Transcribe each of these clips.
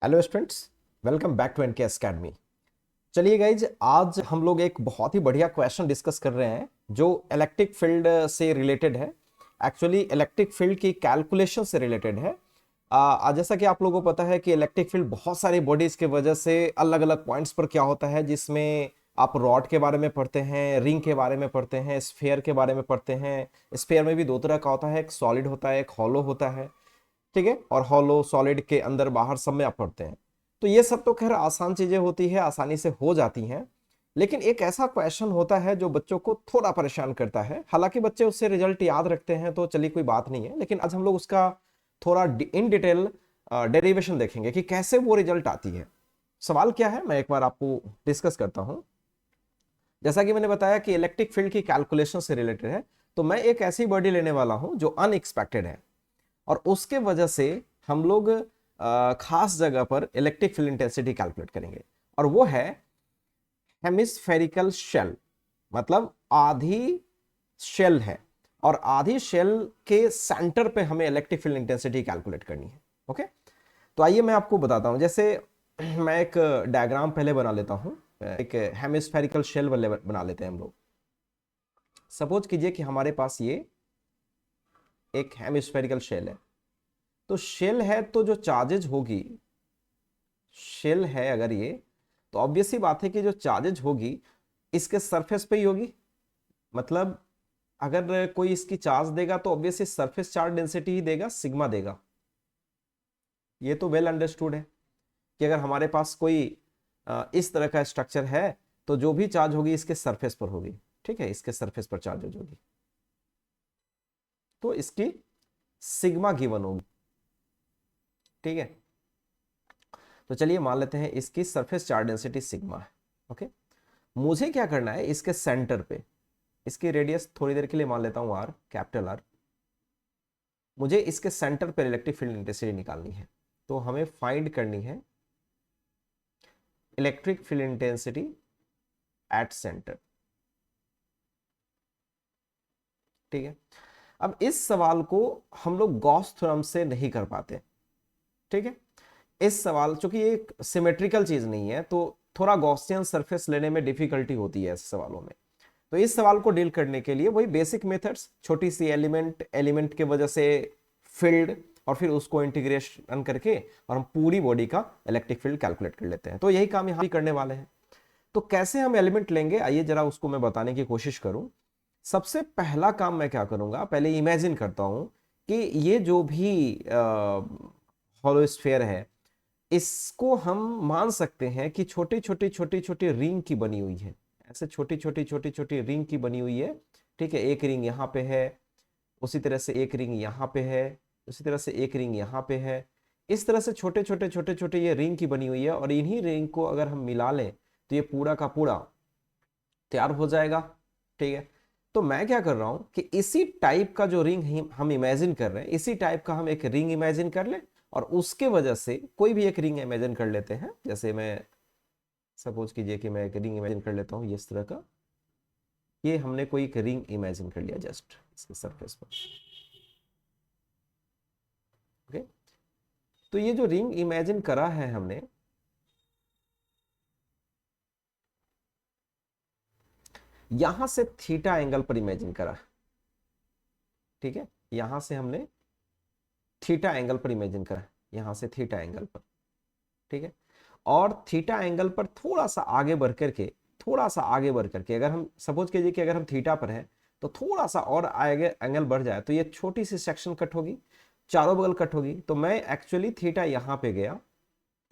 Hello students, welcome back to NKS academy. चलिए guys, आज हम लोग एक बहुत ही बढ़िया क्वेश्चन डिस्कस कर रहे हैं जो इलेक्ट्रिक फील्ड से रिलेटेड है। एक्चुअली इलेक्ट्रिक फील्ड की कैलकुलेशन से रिलेटेड है। जैसा कि आप लोगों को पता है कि इलेक्ट्रिक फील्ड बहुत सारी बॉडीज की वजह से अलग अलग पॉइंट्स पर क्या होता है, जिसमें आप रॉड के बारे में पढ़ते हैं, रिंग के बारे में पढ़ते हैं, स्फेयर के बारे में पढ़ते हैं। स्फेयर में भी दो तरह का होता है, एक सॉलिड होता है, एक हॉलो होता है। ठीक है, और हॉलो सॉलिड के अंदर बाहर सब में आप पढ़ते हैं। तो ये सब तो खैर आसान चीजें होती है, आसानी से हो जाती हैं। लेकिन एक ऐसा क्वेश्चन होता है जो बच्चों को थोड़ा परेशान करता है। हालांकि बच्चे उससे रिजल्ट याद रखते हैं तो चलिए कोई बात नहीं है, लेकिन आज हम लोग उसका थोड़ा इन डिटेल डेरिवेशन देखेंगे कि कैसे वो रिजल्ट आती है। सवाल क्या है, मैं एक बार आपको डिस्कस करता हूं। जैसा कि मैंने बताया कि इलेक्ट्रिक फील्ड की कैलकुलेशन से रिलेटेड है, तो मैं एक ऐसी बॉडी लेने वाला हूं जो अनएक्सपेक्टेड है, और उसके वजह से हम लोग खास जगह पर इलेक्ट्रिक फील्ड इंटेंसिटी कैलकुलेट करेंगे, और वो है हेमिस्फेरिकल शेल। मतलब आधी शेल है, और आधी शेल के सेंटर पे हमें इलेक्ट्रिक फील्ड इंटेंसिटी कैलकुलेट करनी है। ओके, तो आइए मैं आपको बताता हूं। जैसे मैं एक डायग्राम पहले बना लेता हूं। एक हेमिस्फेरिकल शेल वाले बना लेते हैं हम लोग। सपोज कीजिए कि हमारे पास ये एक हेमिस्फेरिकल शेल है। तो शेल है तो जो चार्जेज होगी, शेल है अगर ये, तो ऑब्वियस सी बात है कि जो चार्जेज होगी इसके सरफेस पे ही होगी। मतलब अगर कोई इसकी चार्ज देगा तो ऑब्वियसली सरफेस चार्ज डेंसिटी ही देगा, सिग्मा देगा। ये तो वेल अंडरस्टूड है कि अगर हमारे पास कोई इस तरह का स्ट्रक्चर है तो जो भी चार्ज होगी इसके सरफेस पर होगी। ठीक है, इसके सरफेस पर चार्जेज होगी तो इसकी सिग्मा गिवन होगी। ठीक है, तो चलिए मान लेते हैं इसकी सरफेस चार्ज डेंसिटी सिग्मा है। ओके, मुझे क्या करना है, इसके सेंटर पे इसकी रेडियस थोड़ी देर के लिए मान लेता हूं आर, कैपिटल आर। मुझे इसके सेंटर पर इलेक्ट्रिक फील्ड इंटेंसिटी निकालनी है, तो हमें फाइंड करनी है electric field intensity at centre. ठीक है, अब इस सवाल को हम लोग गॉस थ्योरम से नहीं कर पाते। ठीक है, इस सवाल, चूंकि ये एक सिमेट्रिकल चीज नहीं है, तो थोड़ा गॉसियन सरफेस लेने में डिफिकल्टी होती है ऐसे सवालों में। तो इस सवाल को डील करने के लिए वही बेसिक मेथड्स, छोटी सी एलिमेंट एलिमेंट के वजह से फील्ड, और फिर उसको इंटीग्रेशन करके और हम पूरी बॉडी का इलेक्ट्रिक फील्ड कैलकुलेट कर लेते हैं। तो यही काम यहाँ भी करने वाले हैं। तो कैसे हम एलिमेंट लेंगे, आइए जरा उसको मैं बताने की कोशिश करूं। सबसे पहला काम मैं क्या करूंगा, पहले इमेजिन करता हूं कि ये जो भी हॉलो स्फीयर है, इसको हम मान सकते हैं कि छोटी छोटी छोटी छोटी रिंग की बनी हुई है। ऐसे छोटी छोटी छोटी छोटी रिंग की बनी हुई है। ठीक है, एक रिंग यहाँ पे है, उसी तरह से एक रिंग यहाँ पे है, उसी तरह से एक रिंग यहाँ पे है। इस तरह से छोटे छोटे छोटे छोटे ये रिंग की बनी हुई है, और इन्हीं रिंग को अगर हम मिला लें तो ये पूरा का पूरा तैयार हो जाएगा। ठीक है, तो मैं क्या कर रहा हूं कि इसी टाइप का जो रिंग हम इमेजिन कर रहे हैं, इसी टाइप का हम एक रिंग इमेजिन कर लें, और उसके वजह से कोई भी एक रिंग इमेजिन कर लेते हैं। जैसे मैं सपोज कीजिए कि मैं एक रिंग इमेजिन कर लेता हूं इस तरह का। ये हमने कोई एक रिंग इमेजिन कर लिया जस्ट इसके सरफेस पर। ओके, तो ये जो रिंग इमेजिन करा है हमने, यहां से थीटा एंगल पर इमेजिन करा। ठीक है, यहां से हमने थीटा एंगल पर इमेजिन करा, यहां से थीटा एंगल पर। ठीक है, और थीटा एंगल पर थोड़ा सा आगे बढ़ करके, थोड़ा सा आगे बढ़ करके अगर हम सपोज कीजिए कि अगर हम थीटा पर हैं तो थोड़ा सा और आगे एंगल बढ़ जाए तो ये छोटी सी सेक्शन कट होगी, चारों बगल कट होगी। तो मैं एक्चुअली थीटा यहाँ पे गया।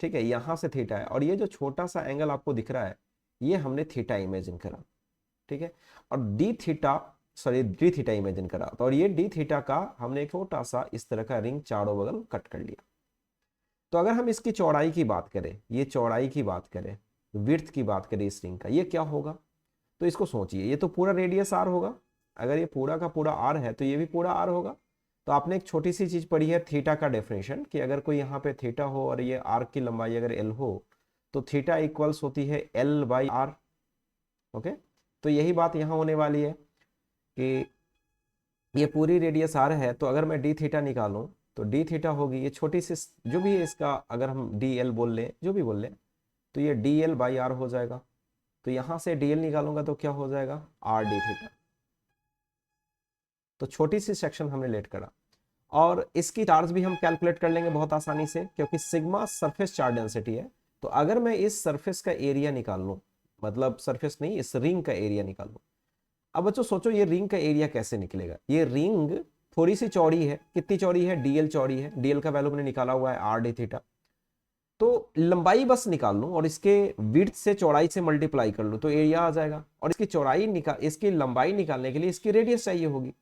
ठीक है, यहां से थीटा है, और ये जो छोटा सा एंगल आपको दिख रहा है ये हमने थीटा इमेजिन करा। ठीक है, और D theta, sorry D theta imagine करा, तो और ये डी थीटा का हमने एक छोटा सा इस तरह का रिंग चारों बगल कट कर लिया। तो अगर हम इसकी चौड़ाई की बात करें, ये चौड़ाई की बात करें, विड्थ की बात करें इस रिंग का, ये क्या होगा। तो इसको सोचिए, ये तो पूरा रेडियस आर होगा। अगर ये पूरा का पूरा आर है तो ये भी पूरा आर होगा। तो आपने एक छोटी सी चीज पढ़ी है थीटा का डेफिनेशन, कि अगर कोई यहाँ पे थीटा हो और ये आर की लंबाई अगर एल हो तो थीटा इक्वल्स होती है एल बाई आर। ओके, तो यही बात यहाँ होने वाली है कि ये पूरी रेडियस आर है, तो अगर मैं डी थीटा निकालूं तो डी थीटा होगी, ये छोटी सी जो भी है इसका अगर हम डी एल बोल लें, जो भी बोल लें, तो ये डी एल बाई आर हो जाएगा। तो यहां से डी एल निकालूंगा तो क्या हो जाएगा, आर डी थीटा। तो छोटी सी सेक्शन हमने लेट करा, और इसकी चार्ज भी हम कैलकुलेट कर लेंगे बहुत आसानी से, क्योंकि सिग्मा सरफेस चार्ज डेंसिटी है। तो अगर मैं इस सरफेस का एरिया निकाल लूं, मतलब सरफेस नहीं, इस रिंग का एरिया निकाल लूं। अब बच्चों सोचो ये रिंग का एरिया कैसे निकलेगा। ये रिंग थोड़ी सी चौड़ी है, कितनी चौड़ी है, डीएल चौड़ी है, डीएल का वैल्यू मैंने निकाला हुआ है आर डी थीटा। तो लंबाई बस निकाल लूं और इसके विड्थ से चौड़ाई से मल्टीप्लाई कर लूं तो एरिया आ जाएगा। और इसकी चौड़ाई निकाल, इसकी लंबाई निकालने के लिए इसकी रेडियस चाहिए होगी।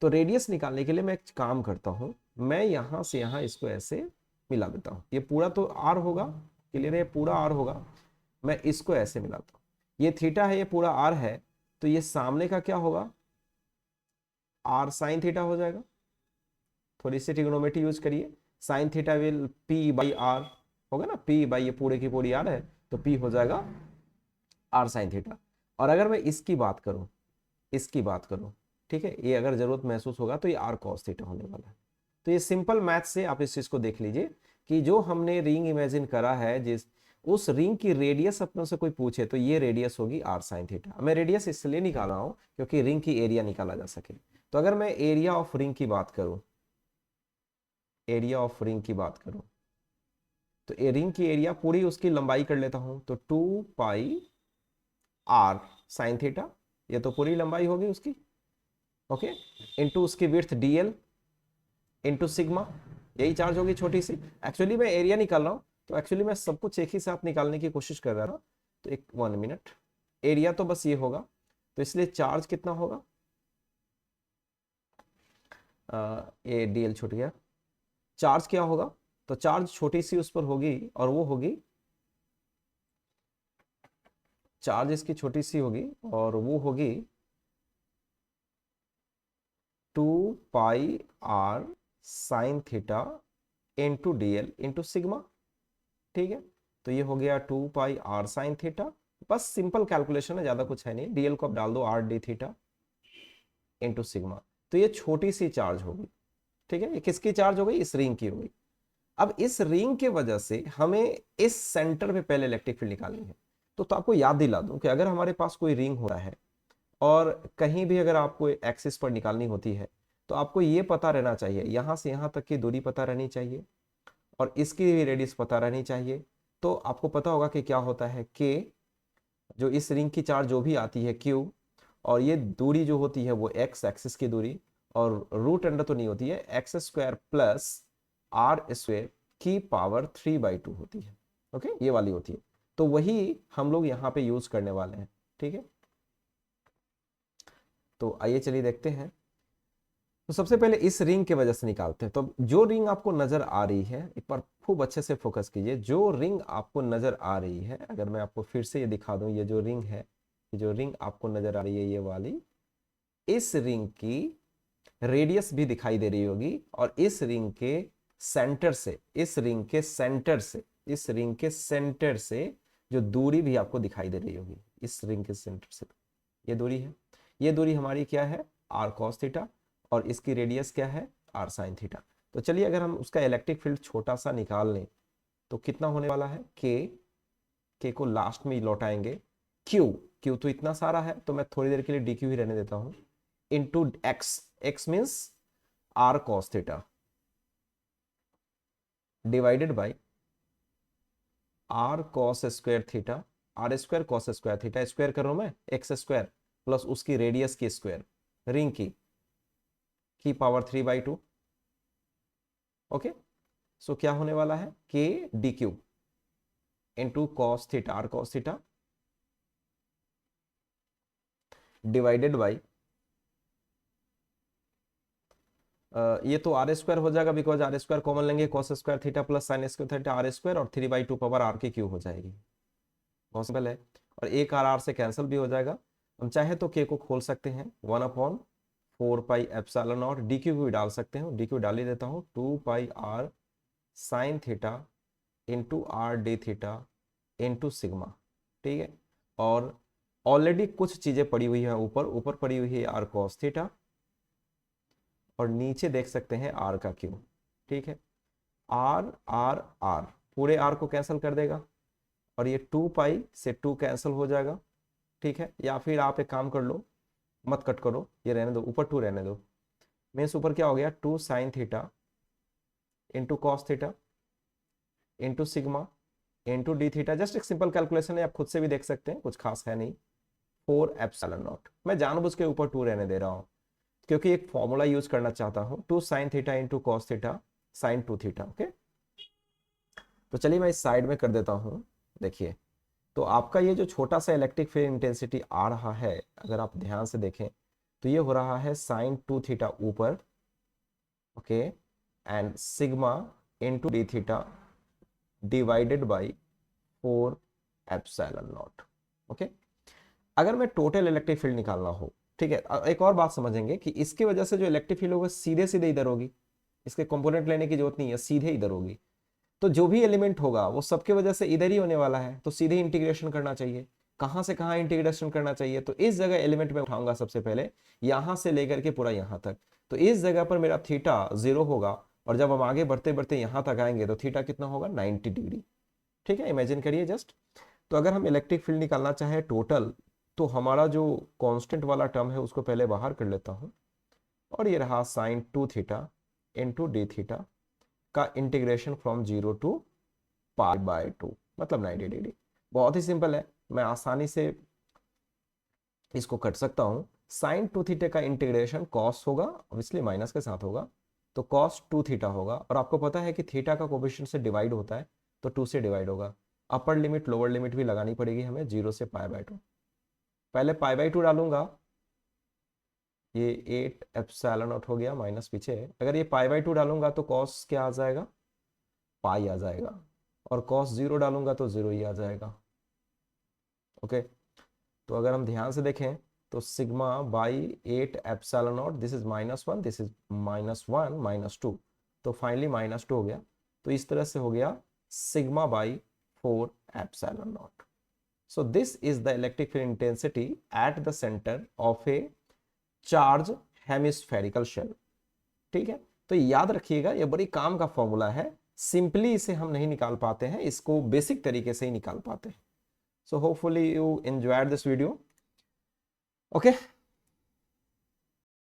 तो रेडियस निकालने के लिए मैं एक काम करता हूं, मैं यहां से यहां इसको ऐसे मिला देता हूं। ये पूरा तो आर होगा, क्लियर है, पूरा आर होगा। मैं इसको ऐसे मिलाता हूं, ये थीटा है, ये पूरा आर है, तो ये सामने का क्या होगा, आर साइन थीटा हो जाएगा। थोड़ी सी ट्रिग्नोमेट्री यूज करिए, sine theta will P by R होगा ना, पी बाई ये पूरे की पूरी आर है, तो पी हो जाएगा आर साइन थीटा। और अगर मैं इसकी बात करूं, इसकी बात करूं, ठीक है, ये अगर जरूरत महसूस होगा तो ये आर कॉस थीटा होने वाला है। तो ये सिंपल मैथ से आप इस चीज को देख लीजिए कि जो हमने रिंग इमेजिन करा है, जिस उस रिंग की रेडियस अपने से कोई पूछे तो ये रेडियस होगी आर साइन थीटा। मैं रेडियस इसलिए निकाल रहा हूं क्योंकि रिंग की एरिया निकाला जा सके। तो अगर मैं एरिया ऑफ रिंग की बात करूं, एरिया ऑफ रिंग की बात करूं, तो ए रिंग की एरिया पूरी उसकी लंबाई कर लेता हूं, तो 2 पाई आर साइन थीटा, ये तो पूरी लंबाई होगी उसकी, ओके, इनटू उसकी विड्थ डीएल इनटू सिग्मा, यही चार्ज होगी छोटी सी। एक्चुअली मैं एरिया निकाल रहा हूं, तो एक्चुअली मैं सब कुछ एक ही साथ निकालने की कोशिश कर रहा था। तो एक 1 मिनट, एरिया तो बस ये होगा, तो इसलिए चार्ज कितना होगा, ये डीएल छूट गया, चार्ज क्या होगा, तो चार्ज छोटी सी उस पर होगी, और वो होगी, चार्ज इसकी छोटी सी होगी और वो होगी 2 pi R sine theta into DL into sigma, ठीक है। तो ये हो गया 2 पाई आर साइन थीटा, बस सिंपल कैलकुलेशन है, ज्यादा कुछ है नहीं, डीएल को आप डाल दो are D theta into sigma. तो ये छोटी सी चार्ज होगी, ठीक है, ये किसकी चार्ज हो गई, इस रिंग की हो गई। अब इस रिंग के वजह से हमें इस सेंटर पे पहले इलेक्ट्रिक फील्ड निकालनी है। तो आपको याद दिला दूं कि अगर हमारे पास कोई रिंग हो रहा है और कहीं भी अगर आपको एक्सिस पर निकालनी होती है, तो आपको ये पता रहना चाहिए, यहां से यहां तक की दूरी पता रहनी चाहिए, और इसकी भी रेडियस पता रहनी चाहिए। तो आपको पता होगा कि क्या होता है, के जो इस रिंग की चार्ज जो भी आती है क्यू, और ये दूरी जो होती है वो एक्स एक्सिस की दूरी, और रूट अंडर तो नहीं होती है, X square plus R square की पावर 3/2 होती है, ओके, ये वाली होती है। तो वही हम लोग यहाँ पे यूज करने वाले हैं, ठीक है। तो आइए चलिए देखते हैं। तो सबसे पहले इस रिंग के वजह से निकालते हैं। तो जो रिंग आपको नजर आ रही है, एक बार खूब अच्छे से फोकस कीजिए, जो रिंग आपको नजर आ रही है, अगर मैं आपको फिर से ये दिखा दूं, ये जो रिंग है, ये जो रिंग आपको नजर आ रही है ये वाली, इस रिंग की रेडियस भी दिखाई दे रही होगी, और इस रिंग के सेंटर से, इस रिंग के सेंटर से, इस रिंग के सेंटर से जो दूरी भी आपको दिखाई दे रही होगी, इस रिंग के सेंटर से ये दूरी है, ये दूरी हमारी क्या है, आर कॉस थीटा, और इसकी रेडियस क्या है, आर साइन थीटा। तो चलिए अगर हम उसका इलेक्ट्रिक फील्ड छोटा सा निकाल लें तो कितना होने वाला है, के को लास्ट में लौटाएंगे, क्यू, क्यू तो इतना सारा है, तो मैं थोड़ी देर के लिए डी क्यू ही रहने देता हूं, into X, X means R cos theta, divided by R cos square theta, R square cos square theta, square कर रहा हूं मैं, एक्स स्क्वायर प्लस उसकी रेडियस की स्क्वायर, रिंग की पावर 3/2, ओके। सो क्या होने वाला है, K D Q into cos theta, R cos theta, divided by ये तो आर स्क्वायर हो जाएगा, बिकॉज आर स्क्वायर कॉमन लेंगे, cos square theta plus sign square theta R square, और 3/2 पावर आर की क्यू हो जाएगी, पॉसिबल है। और एक आर से कैंसिल भी हो जाएगा। हम चाहे तो के को खोल सकते हैं, 1/4 pi epsilon not, D Q भी डाल सकते हैं, डी क्यू डाल ही देता हूँ, 2 pi R sine theta into R D theta into sigma, ठीक है। और ऑलरेडी कुछ चीजें पड़ी हुई है, ऊपर ऊपर पड़ी हुई है आर कॉस थीटा, और नीचे देख सकते हैं आर का क्यू, ठीक है, आर आर आर, पूरे आर को कैंसिल कर देगा और ये 2 पाई से 2 कैंसिल हो जाएगा, ठीक है। या फिर आप एक काम कर लो, मत कट करो, ये रहने दो, ऊपर 2 रहने दो। मीन्स ऊपर क्या हो गया, 2 sign theta into cos theta into sigma into D theta. Just एक सिंपल कैलकुलेशन है, आप खुद से भी देख सकते हैं, कुछ खास है नहीं। 4 एप्सिलॉन नॉट, मैं जानबूझ के ऊपर 2 रहने दे रहा हूँ क्योंकि एक फॉर्मूला यूज करना चाहता हूँ, 2 sign theta into cos theta sine 2 theta. Okay, तो चलिए मैं इस साइड में कर देता हूँ। देखिए, तो आपका ये जो छोटा सा इलेक्ट्रिक फील्ड इंटेंसिटी आ रहा है, अगर आप ध्यान से देखें तो ये हो रहा है साइन 2 थीटा ऊपर, okay, and sigma into D theta divided by 4 epsilon not. Okay, अगर मैं टोटल इलेक्ट्रिक फील्ड निकालना हो, ठीक है, एक और बात समझेंगे कि इसकी वजह से जो इलेक्ट्रिक फील्ड होगा सीधे सीधे इधर होगी, इसके कंपोनेंट लेने की जरूरत नहीं है, सीधे इधर होगी। तो जो भी एलिमेंट होगा वो सबके वजह से इधर ही होने वाला है, तो सीधे इंटीग्रेशन करना चाहिए। कहां से कहां इंटीग्रेशन करना चाहिए, तो इस जगह एलिमेंट में उठाऊंगा सबसे पहले, यहां से लेकर के पूरा यहां तक। तो इस जगह पर मेरा थीटा 0 होगा, और जब हम आगे बढ़ते बढ़ते यहां तक आएंगे तो थीटा कितना होगा, 90 डिग्री। ठीक है, इमेजिन करिए जस्ट। तो अगर हम इलेक्ट्रिक फील्ड निकालना चाहे टोटल, तो हमारा जो कांस्टेंट वाला टर्म है उसको पहले बाहर कर लेता हूं, और ये रहा sine 2 theta into D theta का integration from 0 to pi by 2, मतलब 90 डिग्री। बहुत ही सिंपल है, मैं आसानी से इसको कट सकता हूं। साइन 2 थीटा का इंटीग्रेशन कॉस होगा, ऑब्वियसली माइनस के साथ होगा, तो कॉस 2 थीटा होगा। और आपको पता है कि थीटा का कोफिशिएंट से डिवाइड होता है, तो 2 से डिवाइड होगा। अपर लिमिट लोअर लिमिट भी लगानी पड़ेगी हमें, 0 से पाई बाय 2। पहले पाई बाय 2 डालूंगा, ये 8 एप्सिलॉन नॉट हो गया, माइनस पीछे है। अगर ये पाई बाय 2 डालूंगा तो कॉस क्या आ जाएगा, पाई आ जाएगा, और कॉस 0 डालूंगा तो 0 ही आ जाएगा। ओके, तो अगर हम ध्यान से देखें तो sigma by 8 epsilon not, this is -1, this is -1 -2, तो फाइनली -2 हो गया। तो इस तरह से हो गया sigma by 4 epsilon naught. So this is the electric field intensity at the centre of a charge hemispherical shell. ठीक है, तो याद रखिएगा, ये बड़ी काम का फॉर्मूला है, सिंपली इसे हम नहीं निकाल पाते हैं, इसको बेसिक तरीके से ही निकाल पाते हैं। So hopefully you enjoyed this video. Okay,